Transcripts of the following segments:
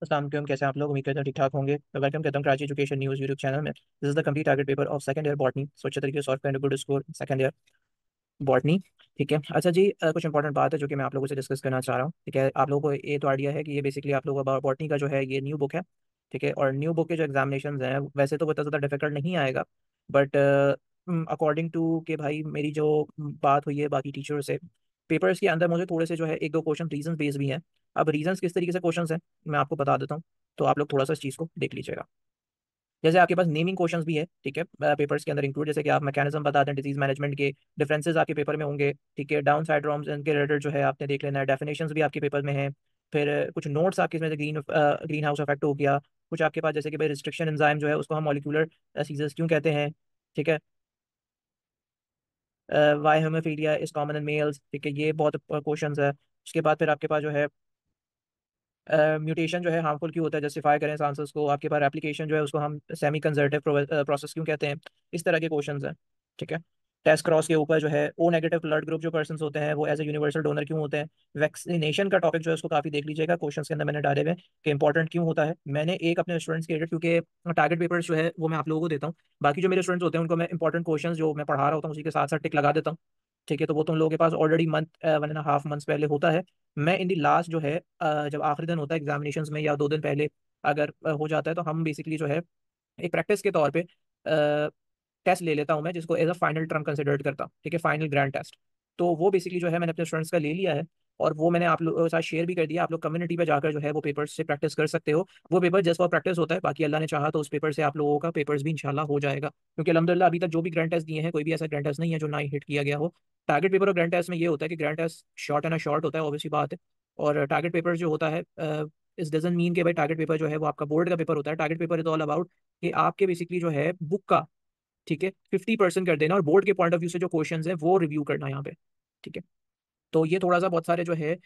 अस्सलाम वालेकुम, कैसे हैं आप लोग? उम्मीद करते हैं ठीक ठाक होंगे। तो वेलकम करता हूँ Karachi education news YouTube channel में। This is the complete target paper of second year botany. So अच्छे तरीके से सॉल्व करेंगे, good score second year botany. ठीक है, अच्छा जी, कुछ इंपॉर्टेंट बात है जो कि मैं आप लोगों से डिस्कस करना चाह रहा हूँ। ठीक है, आप लोगों को ये तो आइडिया है कि ये बेसिकली आप लोगों का बॉटनी का जो है ये न्यू बुक है। ठीक है, और न्यू बुक के जो एग्जामिनेशन हैं वैसे तो वो इतना ज़्यादा डिफिकल्ट नहीं आएगा, बट अकॉर्डिंग टू कि भाई मेरी जो बात हुई है बाकी टीचर से, पेपर्स के अंदर मुझे थोड़े से जो है एक दो क्वेश्चन रीजन बेस्ड भी हैं। अब रीजंस किस तरीके से क्वेश्चंस हैं मैं आपको बता देता हूँ, तो आप लोग थोड़ा सा इस चीज़ को देख लीजिएगा। जैसे आपके पास नेमिंग क्वेश्चंस भी है, ठीक है, पेपर्स के अंदर इंक्लूड, जैसे कि आप मैकेनिज्म बता दें डिजीज मैनेजमेंट के, डिफरेंसेस आपके पेपर में होंगे। ठीक है, डाउन साइड्रोम्स इनके रिलेटेड जो है आपने देख लेना है, डेफिनेशंस भी आपके पेपर में है। फिर कुछ नोट्स आपके इसमें से ग्रीन हाउस इफेक्ट हो गया। कुछ आपके पास जैसे कि भाई रिस्ट्रिक्शन एंजाइम जो है उसको हम मॉलिक्यूलर सीजर्स क्यों कहते हैं। ठीक है, why haemophilia is common in males. ठीक है, ये बहुत क्वेश्चन है। उसके बाद फिर आपके पास जो है म्यूटेशन जो है हार्मफुल क्यों होता है, जस्टिफाई करें इस आंसर्स को। आपके पास एप्लीकेशन जो है उसको हम सेमी कंजर्वेटिव प्रोसेस क्यों कहते हैं। इस तरह के क्वेश्चंस हैं। ठीक है, टेस्ट क्रॉस के ऊपर जो है ओ नेगेटिव ब्लड ग्रुप जो पर्सन होते हैं वो एज ए यूनिवर्सल डोनर क्यों होते हैं। वैक्सीनेशन का टॉपिक जो है उसको काफी देख लीजिएगा, क्वेश्चन के अंदर मैंने डाले हुए हैं कि इंपॉर्टेंट क्यों होता है। मैंने एक अपने स्टूडेंट्स के क्योंकि टारगेट पेपर्स जो है वो मैं आप लोगों को देता हूँ, बाकी जो मेरे स्टूडेंट्स होते हैं उनको मैं इंपॉर्टेंट क्वेश्चन जो मैं पढ़ा रहा होता हूँ उसी के साथ साथ टिक लगा देता हूँ। ठीक है, तो वो तुम लोगों के पास ऑलरेडी मंथ 1.5 मंथ्स पहले होता है। मैं इन दी लास्ट जो है जब आखिरी दिन होता है एग्जामिनेशन में या 2 दिन पहले अगर हो जाता है तो हम बेसिकली जो है एक प्रैक्टिस के तौर पे टेस्ट ले लेता हूँ मैं, जिसको as a final term considered करता हूँ। ठीक है, फाइनल ग्रैंड टेस्ट। तो वो बेसिकली जो है मैंने अपने स्टूडेंट्स का ले लिया है, और वो मैंने आप लोगों के साथ शेयर भी कर दिया। आप लोग कम्युनिटी पे जाकर जो है वो पेपर से प्रैक्टिस कर सकते हो। वो पेपर जस्ट फॉर प्रैक्टिस होता है, बाकी अल्लाह ने चाहा तो उस पेपर से आप लोगों का पेपर्स भी इंशाल्लाह हो जाएगा, क्योंकि अलहमदिल्ला अभी तक जो भी ग्रैंड टेस्ट दिए हैं कोई भी ऐसा ग्रैंड टेस्ट नहीं है जो ना ही हिट किया गया हो। टारगेट पेपर और ग्रैंड टेस्ट में ये होता है कि grand test short and short होता है, ऑब्वियसली बात है। और टारगेट पेपर जो होता है इस डजन मीन के भाई टारगेट पेपर जो है वो आपका बोर्ड का पेपर होता है। Target paper is all about कि आपके बेसिकली जो है बुक का, ठीक है, 50% कर देना और बोर्ड के पॉइंट ऑफ व्यू से जो क्वेश्चंस है वो रिव्यू करना यहाँ पे। ठीक है, तो ये थोड़ा सा बहुत सारे जो है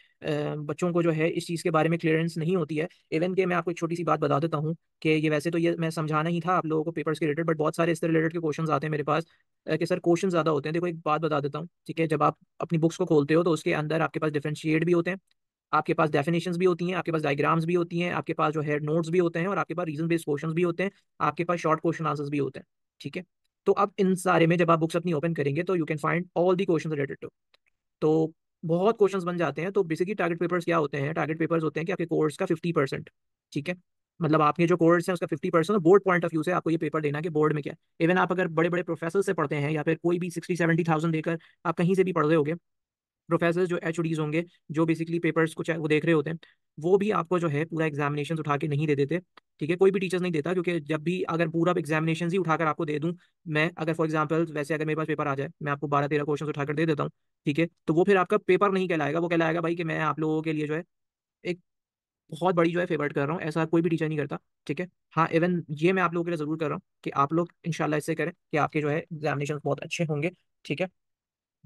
बच्चों को जो है इस चीज़ के बारे में क्लियरेंस नहीं होती है। इवन के मैं आपको एक छोटी सी बात बता देता हूँ कि ये वैसे तो ये मैं समझाना ही था आप लोगों को पेपर्स के रिलेटेड, बट बहुत सारे इससे रिलेटेड के क्वेश्चंस आते हैं मेरे पास कि सर क्वेश्चन ज़्यादा होते हैं। देखो एक बात बता देता हूँ, ठीक है, जब आप अपनी बुक्स को खोलते हो तो उसके अंदर आपके पास डिफरेंशिएट भी होते हैं, आपके पास डेफिनेशंस भी होती हैं, आपके पास डायग्राम्स भी होती हैं, आपके पास जो है नोट्स भी होते हैं, और आपके पास रीजन बेस्ड क्वेश्चंस भी होते हैं, आपके पास शॉर्ट क्वेश्चन आंसर्स भी होते हैं। ठीक है, तो अब इन सारे में जब आप बुक्स अपनी ओपन करेंगे तो you can find all the questions related to, तो बहुत क्वेश्चंस बन जाते हैं। तो बेसिकली टारगेट पेपर्स क्या होते हैं, टारगेट पेपर्स होते हैं कि आपके कोर्स का 50%, ठीक है, मतलब आपके जो कोर्स है उसका 50% और बोर्ड पॉइंट ऑफ व्यू से आपको ये पेपर देना है कि बोर्ड में क्या है। इवन आप अगर बड़े बड़े प्रोफेसर से पढ़ते हैं या फिर कोई भी 60-70 थाउजेंड देकर आप कहीं से भी पढ़ रहे होगे, प्रोफेसर जो एचओडीज होंगे जो बेसिकली पेपर्स को वो देख रहे होते हैं, वो भी आपको जो है पूरा एग्जामिनेशन उठा के नहीं दे देते। ठीक है, कोई भी टीचर नहीं देता, क्योंकि जब भी अगर पूरा एग्जामिनेशन ही उठाकर आपको दे दूं मैं, अगर फॉर एग्जांपल वैसे अगर मेरे पास पेपर आ जाए मैं आपको 12-13 क्वेश्चन उठाकर दे देता हूँ, ठीक है, तो वो फिर आपका पेपर नहीं कहलाएगा, वो कहलाएगा भाई कि मैं आप लोगों के लिए जो है एक बहुत बड़ी जो है फेवरेट कर रहा हूँ। ऐसा कोई भी टीचर नहीं करता। ठीक है, हाँ, इवन ये मैं आप लोगों के लिए जरूर कर रहा हूँ कि आप लोग इंशाल्लाह इससे करें कि आपके जो है एग्जामिनेशन बहुत अच्छे होंगे। ठीक है,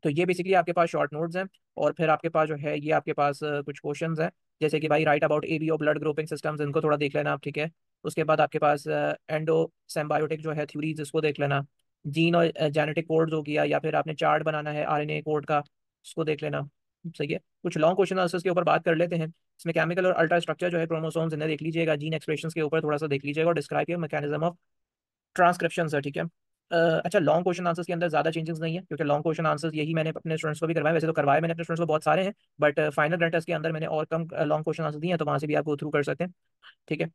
तो ये बेसिकली आपके पास शॉर्ट नोट्स हैं, और फिर आपके पास जो है ये आपके पास कुछ क्वेश्चंस हैं, जैसे कि भाई right about ABO blood grouping systems, इनको थोड़ा देख लेना आप। ठीक है, उसके बाद आपके पास एंडो सिम्बायोटिक जो है थ्योरीज, इसको देख लेना। जीन और जेनेटिक कोड्स हो गया, या फिर आपने चार्ट बनाना है आरएनए कोड का, उसको देख लेना। सही है, कुछ लॉन्ग क्वेश्चन आंसर्स के ऊपर बात कर लेते हैं। इसमें केमिकल और अल्ट्रा स्ट्रक्चर जो है क्रोमोसोम्स, इन्हें देख लीजिएगा। जीन एक्सप्रेशंस के ऊपर थोड़ा सा देख लीजिएगा, और डिस्क्राइब मैकेनिज्म ऑफ ट्रांसक्रिप्शन है। ठीक है, अच्छा, लॉन्ग क्वेश्चन आंसर्स के अंदर ज्यादा चेंजेस नहीं है, क्योंकि लॉन्ग क्वेश्चन आंसर्स यही मैंने अपने स्टूडेंट्स को भी करवाए। वैसे तो करवाए मैंने अपने स्टूडेंट्स को बहुत सारे हैं, बट फाइनल ग्रेड टेस्ट के अंदर मैंने और कम लॉन्ग क्वेश्चन आंसर दिए हैं, तो वहां से भी आप गो थ्रू कर सकते हैं। ठीक है,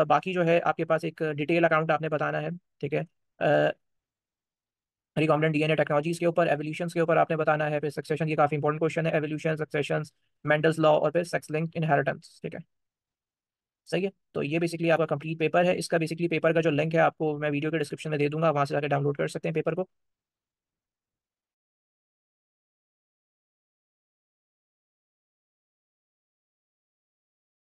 बाकी जो है आपके पास एक डिटेल अकाउंट आपने बताना है। ठीक है, रिकॉम्बिनेंट डीएनए टेक्नोलॉजीज के ऊपर, एवोल्यूशन के ऊपर आपने बताना है। फिर सक्सेशन, ये काफी इंपॉर्टेंट क्वेश्चन है, एवोल्यूशन, सक्सेशन, मेंडल्स लॉ, और फिर सेक्स लिंक्ड इनहेरिटेंस। ठीक है, सही है, तो ये बेसिकली आपका कंप्लीट पेपर है। इसका बेसिकली पेपर का जो लिंक है आपको मैं वीडियो के डिस्क्रिप्शन में दे दूंगा, वहां से जाकर डाउनलोड कर सकते हैं पेपर को।